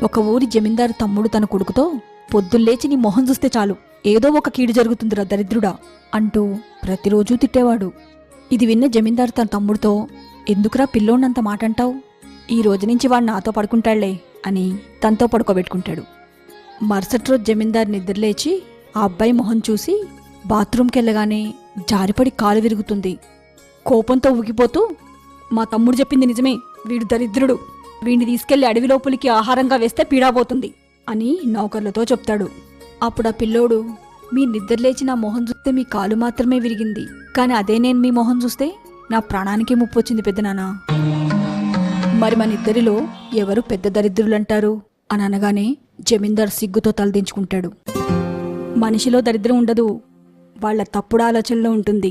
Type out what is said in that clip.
ఒక ఊరి జమీందారు తమ్ముడు తన కొడుకుతో, పొద్దుల్లేచి నీ మొహం చూస్తే చాలు ఏదో ఒక కీడు జరుగుతుందిరా దరిద్రుడా అంటూ ప్రతిరోజూ తిట్టేవాడు. ఇది విన్న జమీందారు తన తమ్ముడితో, ఎందుకురా పిల్లోన్నంత మాటంటావు, ఈ రోజు నుంచి వాడు నాతో పడుకుంటాళ్లే అని తనతో పడుకోబెట్టుకుంటాడు. మరుసటి రోజు జమీందారు నిద్రలేచి ఆ అబ్బాయి మొహం చూసి బాత్రూంకెళ్ళగానే జారిపడి కాలు విరుగుతుంది. కోపంతో ఊగిపోతూ, మా తమ్ముడు చెప్పింది నిజమే, వీడు దరిద్రుడు, వీడిని తీసుకెళ్లి అడవి లోపలికి ఆహారంగా వేస్తే పీడాపోతుంది అని నౌకర్లతో చెప్తాడు. అప్పుడు ఆ పిల్లోడు, మీ నిద్రలేచి నా మొహం చూస్తే మీ కాలు మాత్రమే విరిగింది, కానీ అదే నేను మీ మొహం చూస్తే నా ప్రాణానికి ముప్పు వచ్చింది పెద్దనాన్న. మరి మన ఇద్దరిలో ఎవరు పెద్ద దరిద్రులంటారు అని అనగానే జమీందార్ సిగ్గుతో తలదించుకుంటాడు. మనిషిలో దరిద్రం ఉండదు, వాళ్ల తప్పుడు ఆలోచనలో ఉంటుంది.